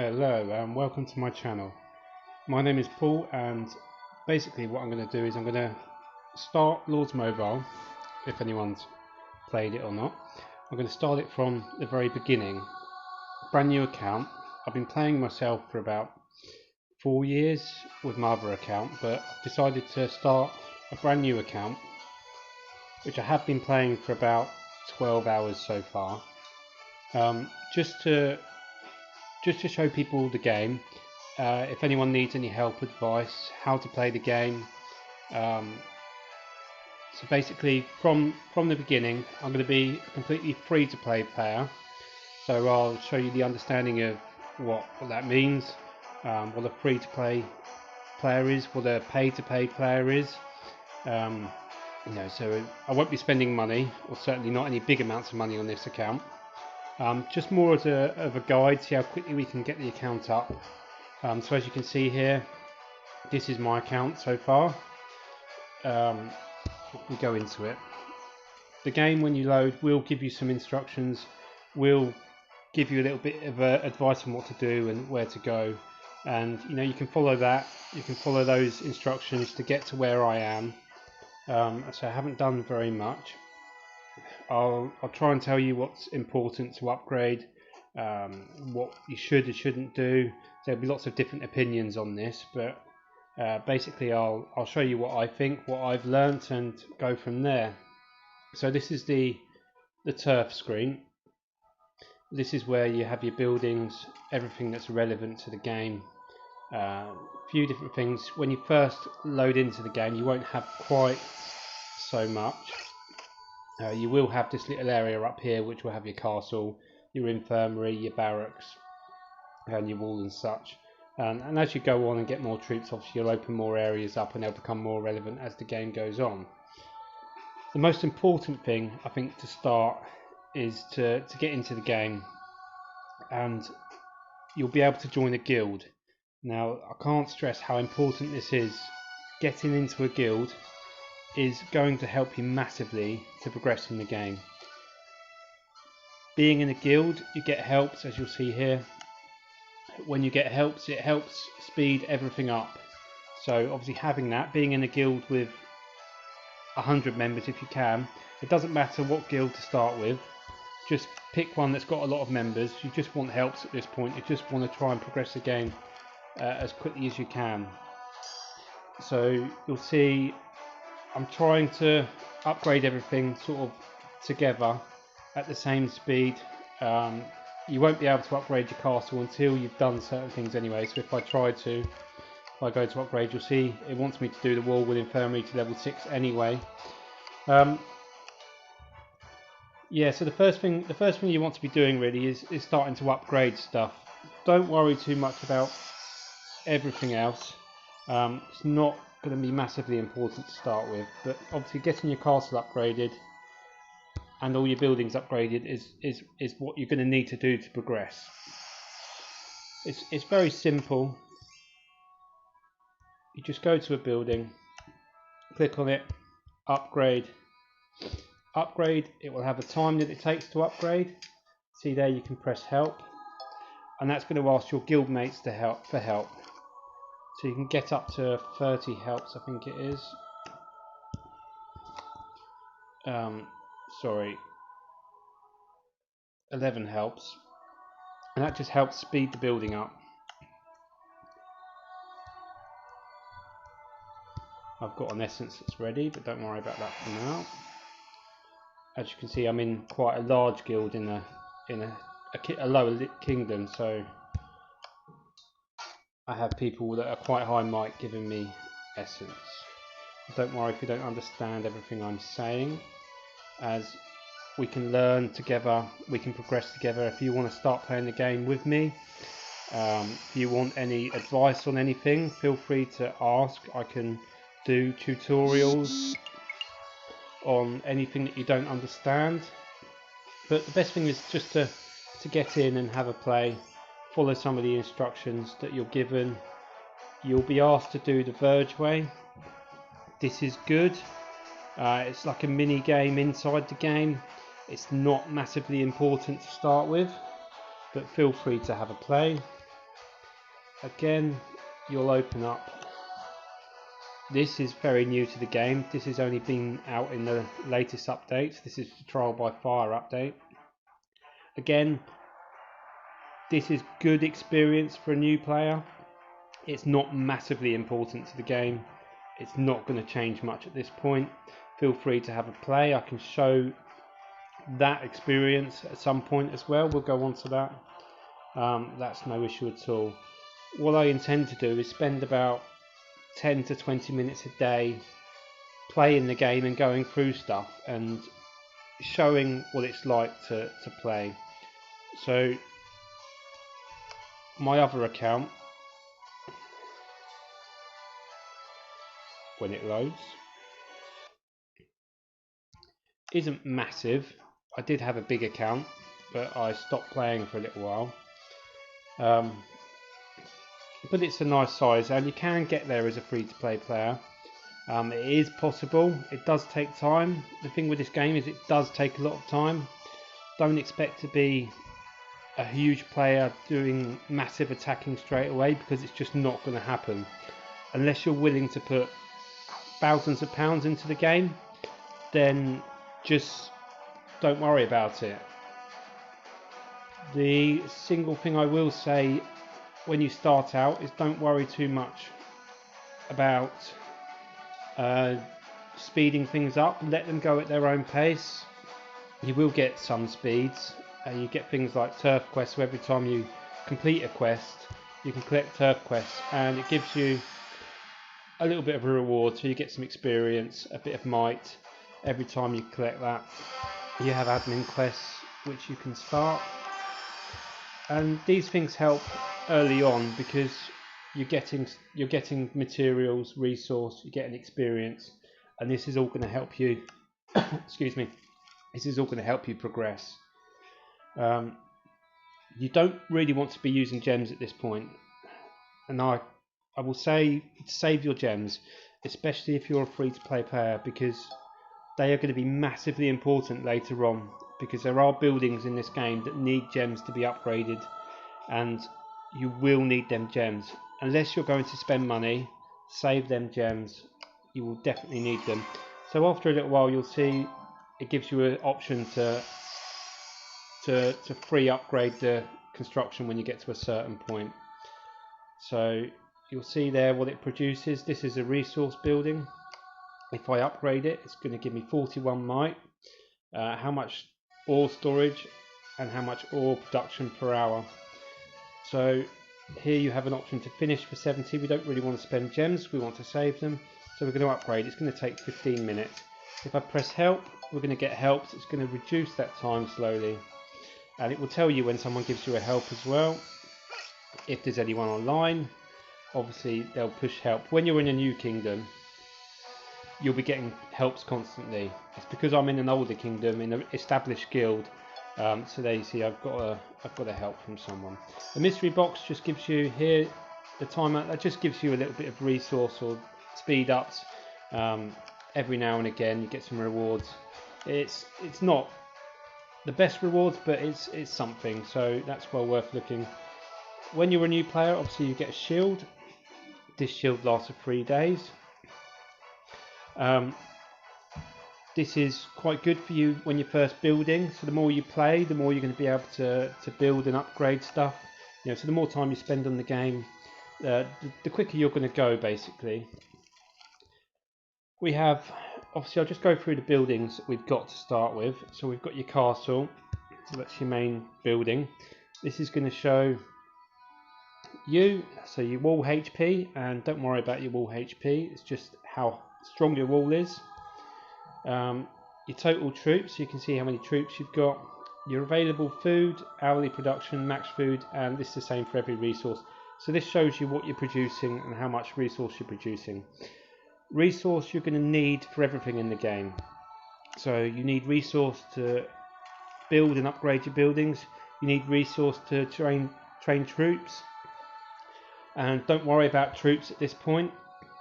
Hello and welcome to my channel. My name is Paul, and basically what I'm going to do is I'm going to start Lords Mobile, if anyone's played it or not. I'm going to start it from the very beginning. Brand new account. I've been playing myself for about 4 years with my other account, but I've decided to start a brand new account, which I have been playing for about 12 hours so far. Just to show people the game. If anyone needs any help, advice, how to play the game. So basically, from the beginning, I'm going to be a completely free-to-play player. So I'll show you the understanding of what that means, what a free-to-play player is, what a pay-to-play player is. So I won't be spending money, or certainly not any big amounts of money on this account. Just more as of a guide, see how quickly we can get the account up. So as you can see here, this is my account so far. We go into it. The game, when you load, will give you some instructions, will give you a little bit of advice on what to do and where to go, and you can follow that. You can follow those instructions to get to where I am. So I haven't done very much. I'll try and tell you what's important to upgrade, what you should and shouldn't do. There'll be lots of different opinions on this, but basically I'll show you what I think, what I've learnt, and go from there. So this is the turf screen. This is where you have your buildings, everything that's relevant to the game. A few different things. When you first load into the game, you won't have quite so much. You will have this little area up here which will have your castle, your infirmary, your barracks, and your wall and such. And as you go on and get more troops, obviously you'll open more areas up and they'll become more relevant as the game goes on. The most important thing, I think, to start is to get into the game, and you'll be able to join a guild. Now, I can't stress how important this is. Getting into a guild is going to help you massively to progress in the game. Being in a guild, you get helps, as you'll see here. When you get helps, it helps speed everything up. So obviously having that, being in a guild with 100 members if you can, it doesn't matter what guild to start with, just pick one that's got a lot of members. You just want helps at this point, you just want to try and progress the game as quickly as you can. So you'll see I'm trying to upgrade everything sort of together at the same speed. You won't be able to upgrade your castle until you've done certain things anyway. So if I go to upgrade, you'll see it wants me to do the wall with infirmary to level 6 anyway. Yeah, so the first thing you want to be doing really is starting to upgrade stuff. Don't worry too much about everything else. It's not going to be massively important to start with, but obviously getting your castle upgraded and all your buildings upgraded is what you're going to need to do to progress. It's very simple. You just go to a building, click on it, upgrade. It will have a time that it takes to upgrade. See there, you can press help, and that's going to ask your guild mates for help. So you can get up to 30 helps, I think it is. Sorry, 11 helps, and that just helps speed the building up. I've got an essence that's ready, but don't worry about that for now. As you can see, I'm in quite a large guild in a lower lit kingdom, so I have people that are quite high might giving me essence. Don't worry if you don't understand everything I'm saying, as we can learn together, we can progress together. If you want to start playing the game with me, if you want any advice on anything, feel free to ask. I can do tutorials on anything that you don't understand, but the best thing is just to get in and have a play. Follow some of the instructions that you're given. You'll be asked to do the Verge way. This is good. It's like a mini game inside the game. It's not massively important to start with, but feel free to have a play. again, you'll open up. This is very new to the game. This has only been out in the latest updates. This is the Trial by Fire update. Again, this is good experience for a new player. It's not massively important to the game. It's not going to change much at this point. Feel free to have a play. I can show that experience at some point as well. We'll go on to that. That's no issue at all. What I intend to do is spend about 10 to 20 minutes a day playing the game and going through stuff and showing what it's like to play. So my other account, when it loads, isn't massive. I did have a big account, but I stopped playing for a little while. But it's a nice size, and you can get there as a free-to-play player. It is possible. It does take time. The thing with this game is it does take a lot of time. Don't expect to be a huge player doing massive attacking straight away, because it's just not going to happen unless you're willing to put thousands of pounds into the game. Then just don't worry about it. The single thing I will say when you start out is don't worry too much about speeding things up. Let them go at their own pace. You will get some speeds. You get things like turf quests, so every time you complete a quest you can collect turf quests, and it gives you a little bit of a reward, so you get some experience, a bit of might every time you collect that. You have admin quests which you can start, and these things help early on because you're getting materials, resource, you're getting experience, and this is all going to help you excuse me, this is all going to help you progress. You don't really want to be using gems at this point, and I will say save your gems, especially if you're a free-to-play player, because they are going to be massively important later on, because there are buildings in this game that need gems to be upgraded, and you will need them gems. Unless you're going to spend money, save them gems. You will definitely need them. So after a little while you'll see it gives you an option to free upgrade the construction when you get to a certain point. So you'll see there what it produces. This is a resource building. If I upgrade it, it's going to give me 41 might, how much ore storage, and how much ore production per hour. So here you have an option to finish for 70. We don't really want to spend gems, we want to save them, so we're going to upgrade. It's going to take 15 minutes. If I press help, we're going to get help. It's going to reduce that time slowly, and it will tell you when someone gives you a help as well. If there's anyone online, obviously they'll push help. When you're in a new kingdom, you'll be getting helps constantly. It's because I'm in an older kingdom, in an established guild. So there you see I've got a help from someone. The mystery box just gives you here the timer. That just gives you a little bit of resource or speed ups. Every now and again you get some rewards. It's not the best rewards, but it's something, so that's well worth looking. When you're a new player, obviously you get a shield. This shield lasts for 3 days. This is quite good for you when you're first building, so the more you play, the more you're going to be able to build and upgrade stuff. You know, so the more time you spend on the game, the quicker you're going to go, basically. We have, obviously I'll just go through the buildings that we've got to start with. So we've got your castle, so that's your main building. This is going to show you, so your wall HP, and don't worry about your wall HP, it's just how strong your wall is. Your total troops, so you can see how many troops you've got, your available food, hourly production, max food, and this is the same for every resource. So this shows you what you're producing and how much resource you're producing. Resource you're going to need for everything in the game. So you need resource to build and upgrade your buildings, you need resource to train troops, and don't worry about troops at this point.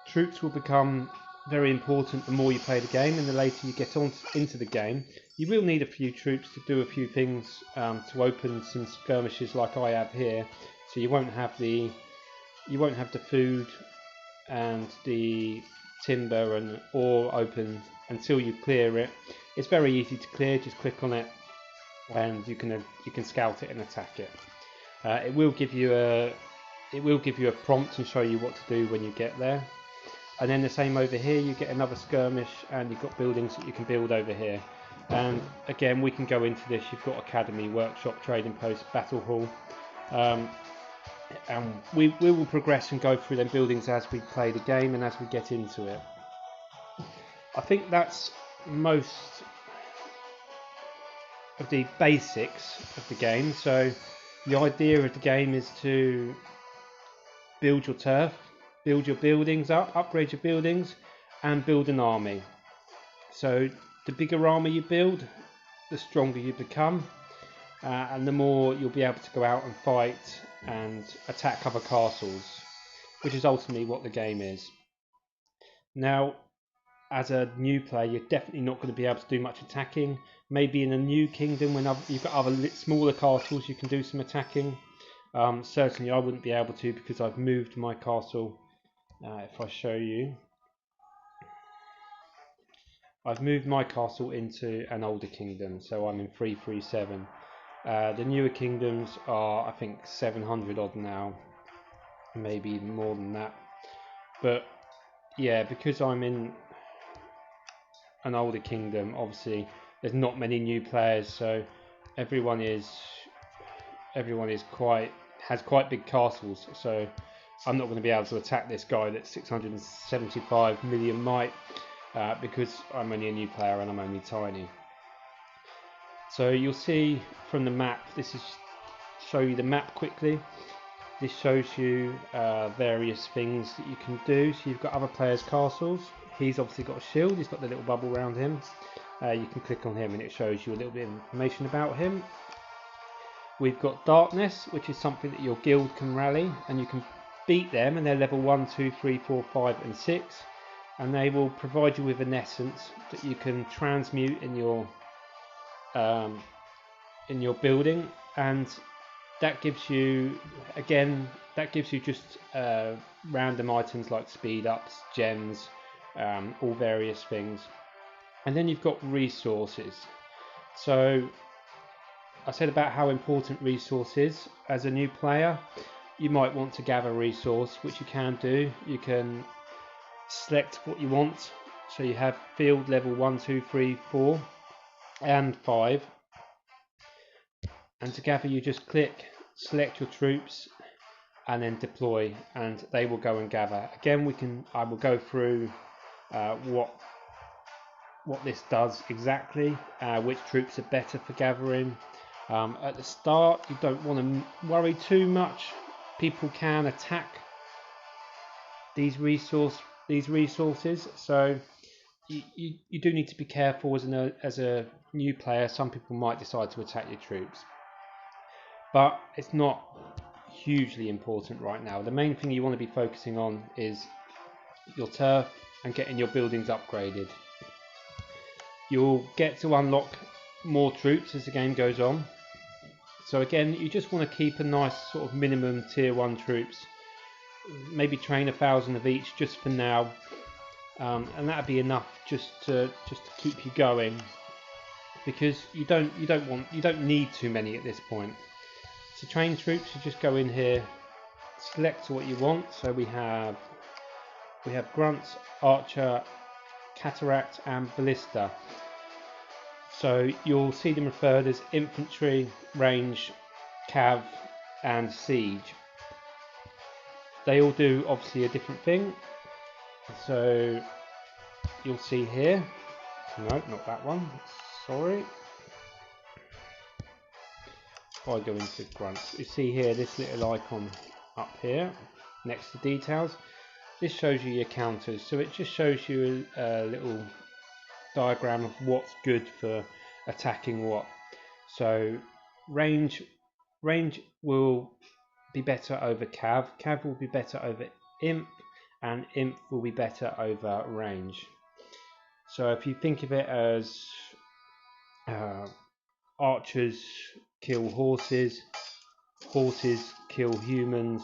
Troops will become very important the more you play the game, and the later you get into the game. You will need a few troops to do a few things, to open some skirmishes like I have here, so you won't have the you won't have the food and the timber and ore open until you clear it. It's very easy to clear, just click on it and you can scout it and attack it. It will give you a prompt and show you what to do when you get there. And then the same over here, you get another skirmish and you've got buildings that you can build over here. And again, we can go into this. You've got academy, workshop, trading post, battle hall, and we will progress and go through them buildings as we play the game and as we get into it. I think that's most of the basics of the game. So the idea of the game is to build your turf, build your buildings up, upgrade your buildings, and build an army. So the bigger army you build, the stronger you become, and the more you'll be able to go out and fight and attack other castles, which is ultimately what the game is. Now, as a new player, you're definitely not going to be able to do much attacking. Maybe in a new kingdom, when you've got other smaller castles, you can do some attacking. Certainly I wouldn't be able to, because I've moved my castle. If I show you, I've moved my castle into an older kingdom, so I'm in 337. The newer kingdoms are, I think, 700 odd now, maybe even more than that. But yeah, because I'm in an older kingdom, obviously there's not many new players, so everyone has quite big castles. So I'm not going to be able to attack this guy that's 675 million might, because I'm only a new player and I'm only tiny. So you'll see from the map, this is show you the map quickly. This shows you various things that you can do. So you've got other players' castles. He's obviously got a shield, he's got the little bubble around him. You can click on him and it shows you a little bit of information about him. We've got darkness, which is something that your guild can rally, and you can beat them, and they're level 1, 2, 3, 4, 5 and 6, and they will provide you with an essence that you can transmute in your building, and that gives you just random items like speed ups, gems, all various things. And then you've got resources. So I said about how important resource is. As a new player, you might want to gather resource, which you can do. You can select what you want. So you have field level 1, 2, 3, 4 and 5. And to gather, you just click, select your troops, and then deploy, and they will go and gather. Again, I will go through what this does exactly, which troops are better for gathering. At the start, you don't want to worry too much. People can attack these resources, so you do need to be careful as a new player. Some people might decide to attack your troops, but it's not hugely important right now. The main thing you want to be focusing on is your turf and getting your buildings upgraded. You'll get to unlock more troops as the game goes on. So again, you just want to keep a nice sort of minimum tier 1 troops. Maybe train 1,000 of each just for now, and that'd be enough just to keep you going, because you don't need too many at this point. To train troops, you just go in here, select what you want. So we have grunts, archer, cataract and ballista. So you'll see them referred as infantry, range, cav and siege. They all do obviously a different thing. So you'll see here, no, not that one, sorry. If I go into grunts, you see here this little icon up here next to details. This shows you your counters, so it just shows you a little diagram of what's good for attacking what. So range will be better over cav will be better over imp, and imp will be better over range. So if you think of it as archers kill horses, horses kill humans,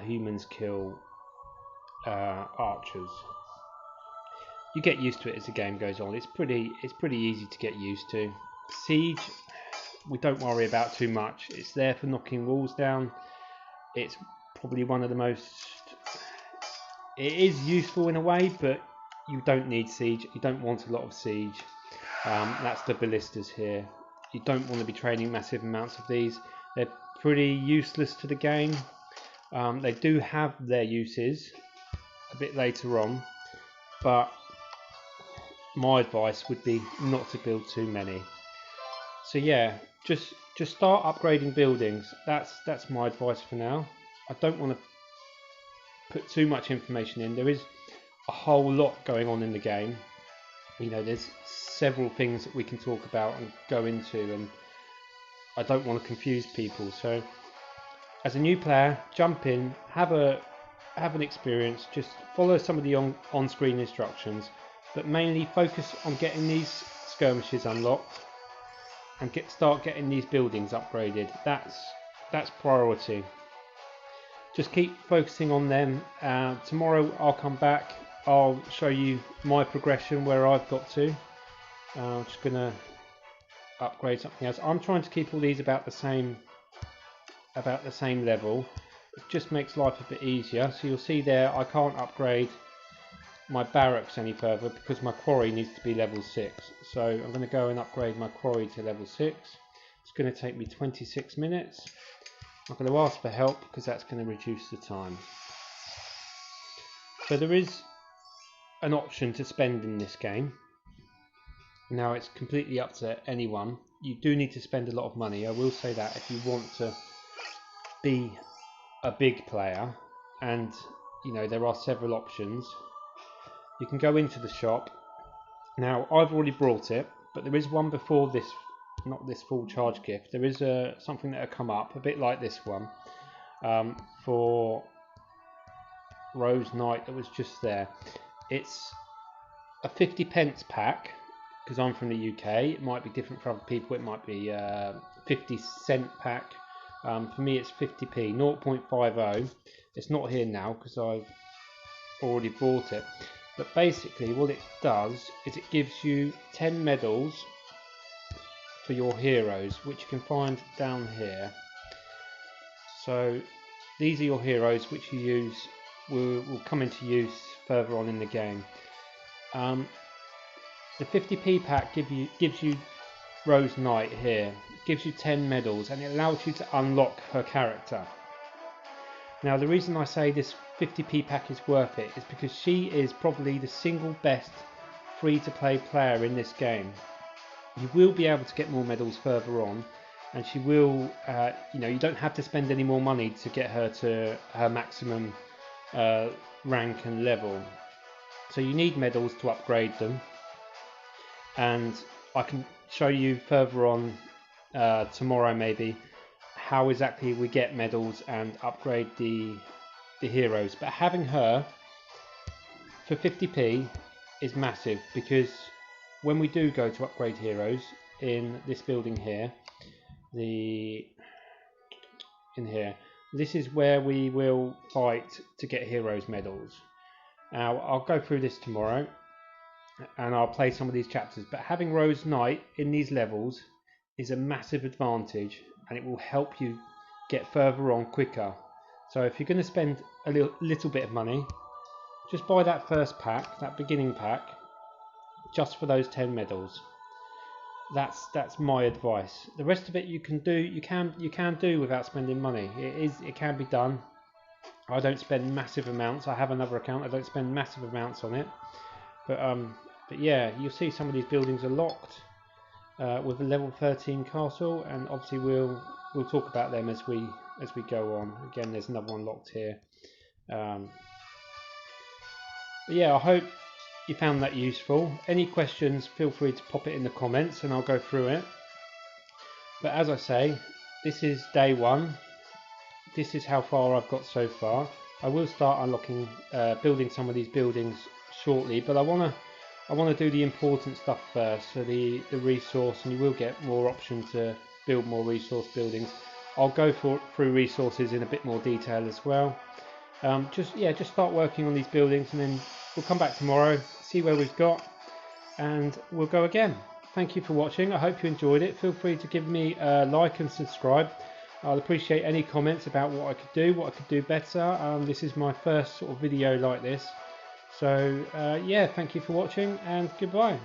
humans kill archers. You get used to it as the game goes on. It's pretty easy to get used to. Siege, we don't worry about too much. It's there for knocking walls down. It's probably one of the most... It is useful in a way, but you don't need siege. You don't want a lot of siege. That's the ballistas here. You don't want to be training massive amounts of these. They're pretty useless to the game. They do have their uses a bit later on, but my advice would be not to build too many. So yeah, just start upgrading buildings. That's my advice for now. I don't want to put too much information in. There is a whole lot going on in the game. You know, there's several things that we can talk about and go into, and I don't want to confuse people. So as a new player, jump in, have an experience, just follow some of the on-screen instructions, but mainly focus on getting these skirmishes unlocked and start getting these buildings upgraded. That's priority. Just keep focusing on them. Tomorrow I'll come back, I'll show you my progression where I've got to. I'm just gonna upgrade something else. I'm trying to keep all these about the same level. It just makes life a bit easier. So you'll see there I can't upgrade my barracks any further because my quarry needs to be level 6. So I'm going to go and upgrade my quarry to level 6. It's going to take me 26 minutes. I'm going to ask for help because that's going to reduce the time. So there is an option to spend in this game. Now it's completely up to anyone. You do need to spend a lot of money, I will say that, if you want to be a big player, and you know there are several options. You can go into the shop. Now I've already brought it, but there is one before this, not this full charge gift. There is something that will come up a bit like this one for Rose Knight that was just there. It's a 50p pack because I'm from the UK. It might be different for other people. It might be 50-cent pack. For me it's 50p, 0.50. It's not here now because I've already bought it. But basically what it does is it gives you 10 medals for your heroes, which you can find down here. So these are your heroes which you use, will come into use further on in the game. The 50p pack gives you Rose Knight here, gives you 10 medals, and it allows you to unlock her character. Now the reason I say this 50p pack is worth it is because she is probably the single best free-to-play player in this game. You will be able to get more medals further on, and she will, you know, you don't have to spend any more money to get her to her maximum rank and level. So you need medals to upgrade them, and I can show you further on tomorrow maybe how exactly we get medals and upgrade the heroes. But having her for 50p is massive, because when we do go to upgrade heroes in this building here, in here, this is where we will fight to get heroes medals. Now I'll go through this tomorrow and I'll play some of these chapters, but having Rose Knight in these levels is a massive advantage, and it will help you get further on quicker. So if you're going to spend a little bit of money, just buy that first pack, that beginning pack, just for those 10 medals. That's my advice. The rest of it you can do without spending money. It can be done. I don't spend massive amounts. I have another account. I don't spend massive amounts on it. But yeah, you'll see some of these buildings are locked with a level 13 castle, and obviously we'll talk about them as we go on. Again, there's another one locked here. But yeah, I hope you found that useful. Any questions, feel free to pop it in the comments and I'll go through it. But as I say, this is day 1. This is how far I've got so far. I will start unlocking, building some of these buildings shortly, but I want to do the important stuff first, so the resource, and you will get more options to build more resource buildings. I'll go through resources in a bit more detail as well. Just start working on these buildings, and then we'll come back tomorrow, see where we've got, and we'll go again. Thank you for watching. I hope you enjoyed it. Feel free to give me a like and subscribe. I'll appreciate any comments about what I could do better. This is my first sort of video like this. So yeah, thank you for watching, and goodbye.